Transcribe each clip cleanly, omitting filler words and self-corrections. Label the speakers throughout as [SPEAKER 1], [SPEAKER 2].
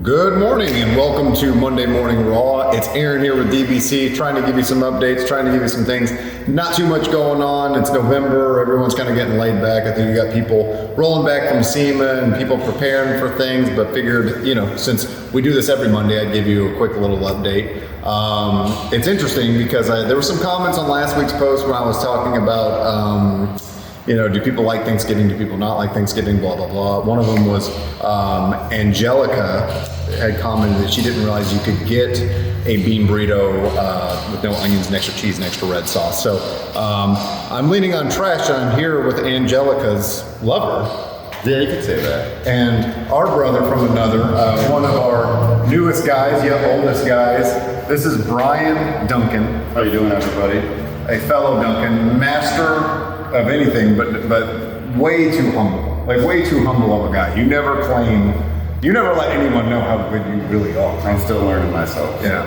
[SPEAKER 1] Good morning and welcome to Monday Morning Raw. It's Aaron here with DBC, trying to give you some updates, trying to give you some things. Not too much going on. It's November. Everyone's kind of getting laid back. I think you got people rolling back from SEMA and people preparing for things, but figured, since we do this every Monday, I'd give you a quick little update. It's interesting because there were some comments on last week's post when I was talking about do people like Thanksgiving? Do people not like Thanksgiving? Blah, blah, blah. One of them was Angelica had commented that she didn't realize you could get a bean burrito with no onions and extra cheese and extra red sauce. So I'm leaning on trash and I'm here with Angelica's lover.
[SPEAKER 2] Yeah, you could say that.
[SPEAKER 1] And our brother from another, one of our newest guys, yet oldest guys. This is Brian Duncan.
[SPEAKER 2] How you doing, everybody?
[SPEAKER 1] A fellow Duncan, master of anything, but way too humble. Like way too humble of a guy. You never let anyone know how good you really are.
[SPEAKER 2] I'm still learning myself.
[SPEAKER 1] Yeah.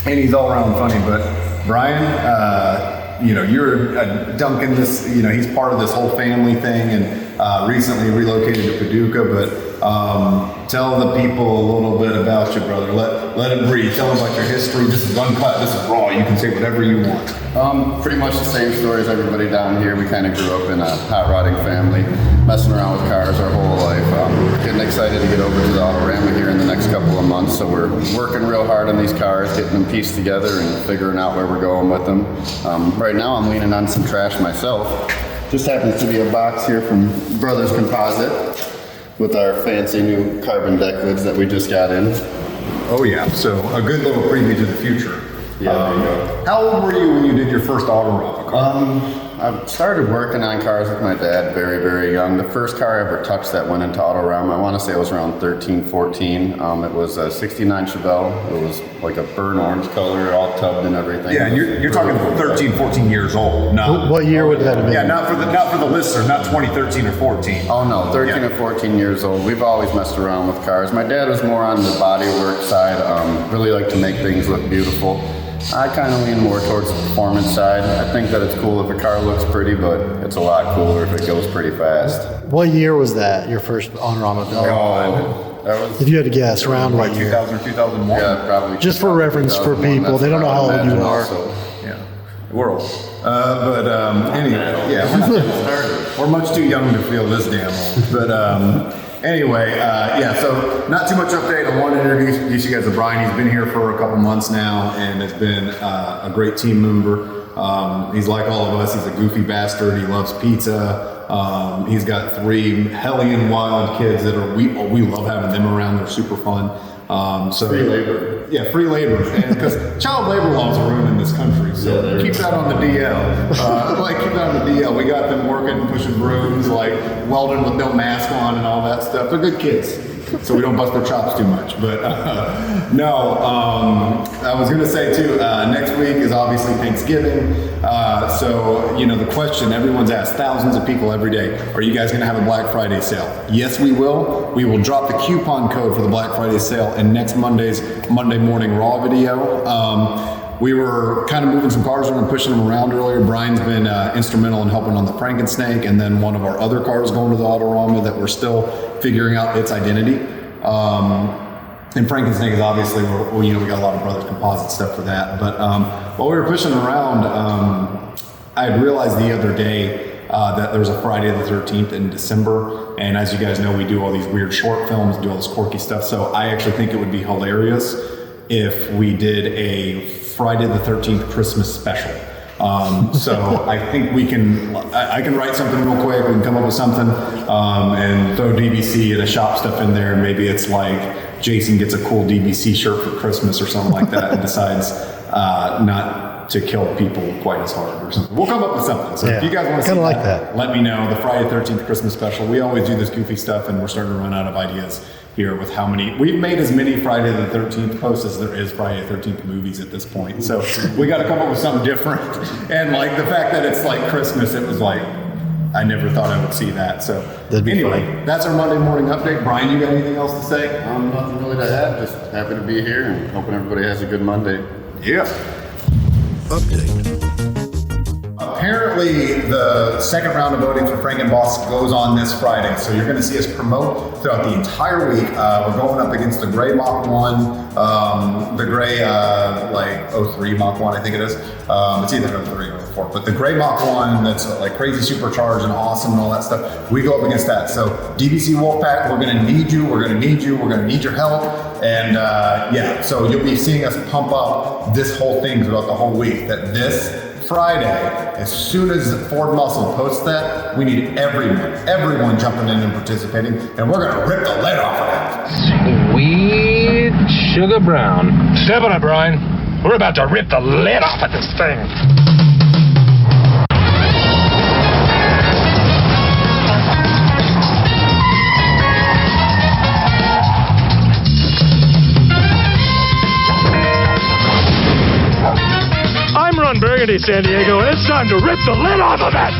[SPEAKER 1] And he's all around funny, but Brian, you're Duncan, he's part of this whole family thing and recently relocated to Paducah, but tell the people a little bit about you, brother. Let it breathe. Tell them about your history. This is uncut, this is raw. You can say whatever you want.
[SPEAKER 2] Pretty much the same story as everybody down here. We kind of grew up in a hot rodding family, messing around with cars our whole life. Getting excited to get over to the Autorama here in the next couple of months. So we're working real hard on these cars, getting them pieced together and figuring out where we're going with them. Right now I'm leaning on some trash myself. Just happens to be a box here from Brothers Composite with our fancy new carbon deck lids that we just got in.
[SPEAKER 1] Oh yeah, so a good little preview to the future.
[SPEAKER 2] Yeah, there you go.
[SPEAKER 1] How old were you when you did your first Autorama car?
[SPEAKER 2] I started working on cars with my dad very, very young. The first car I ever touched that went into Autorama, I want to say it was around 13, 14. It was a 69 Chevelle. It was like a burnt orange color, all tubbed and everything.
[SPEAKER 1] Yeah, and you're talking 13, 14 years old. No.
[SPEAKER 3] What year would that have been?
[SPEAKER 1] Yeah, not for the listener, not 2013 or 14.
[SPEAKER 2] Oh no, 13 or 14 years old. We've always messed around with cars. My dad was more on the bodywork side, really liked to make things look beautiful. I kind of lean more towards the performance side. I think that it's cool if a car looks pretty, but it's a lot cooler if it goes pretty fast.
[SPEAKER 3] What year was that, your first Autorama build?
[SPEAKER 2] That was,
[SPEAKER 3] if you had to guess, around what year?
[SPEAKER 1] 2000 or 2001?
[SPEAKER 2] Yeah, probably.
[SPEAKER 3] Just for reference for people, they don't know how old you are.
[SPEAKER 2] Also.
[SPEAKER 1] Yeah, we're old. Anyway, yeah, we're much too young to feel this damn old. But anyway, so not too much update. I want to introduce you guys to Brian. He's been here for a couple months now and has been a great team member. He's like all of us. He's a goofy bastard. He loves pizza. He's got 3 hellion wild kids that we love having them around. They're super fun.
[SPEAKER 2] Free labor.
[SPEAKER 1] Yeah, free labor. Because child labor laws are ruining this country. So keep that on the DL. Keep that on the DL. We got them working, pushing brooms, welding with no mask on and all that stuff. They're good kids. So we don't bust their chops too much. But I was going to say too, next week is obviously Thanksgiving. The question everyone's asked, thousands of people every day, are you guys going to have a Black Friday sale? Yes, we will. We will drop the coupon code for the Black Friday sale in next Monday's Monday Morning Raw video. We were kind of moving some cars around and pushing them around earlier. Brian's been instrumental in helping on the Frankensnake, and then one of our other cars going to the Autorama that we're still figuring out its identity. And Frankensnake is obviously, we got a lot of Brothers Composite stuff for that. But while we were pushing around, I had realized the other day that there's a Friday the 13th in December. And as you guys know, we do all these weird short films, do all this quirky stuff. So I actually think it would be hilarious if we did a Friday the 13th Christmas special. So I think I can write something real quick. We can come up with something and throw DBC and a shop stuff in there. And maybe it's like Jason gets a cool DBC shirt for Christmas or something like that and decides not to kill people quite as hard or something. We'll come up with something. So if you guys want to see that, let me know. The Friday 13th Christmas special. We always do this goofy stuff and we're starting to run out of ideas here with how many. We've made as many Friday the 13th posts as there is Friday the 13th movies at this point. So we got to come up with something different. And the fact that it's Christmas, it was I never thought I would see that. So anyway, that's our Monday morning update. Brian, you got anything else to say?
[SPEAKER 2] Nothing really to add. Just happy to be here and hoping everybody has a good Monday.
[SPEAKER 1] Yeah.
[SPEAKER 3] Update.
[SPEAKER 1] apparently the second round of voting for FrankenBoss goes on this Friday. So you're gonna see us promote throughout the entire week. We're going up against the gray Mach 1, the gray like 03 Mach 1, I think it is. It's either 03 or 04, but the gray Mach 1 that's like crazy supercharged and awesome and all that stuff, we go up against that. So DBC Wolfpack, we're gonna need you, we're gonna need you, we're gonna need your help. And yeah, so you'll be seeing us pump up this whole thing throughout the whole week. That this Friday, as soon as Ford Muscle posts that, we need everyone jumping in and participating, and we're gonna rip the lid off of that.
[SPEAKER 4] Sweet sugar brown. Step on it, Brian. We're about to rip the lid off of this thing. I'm Ron Burgundy, San Diego, and it's time to rip the lid off of it!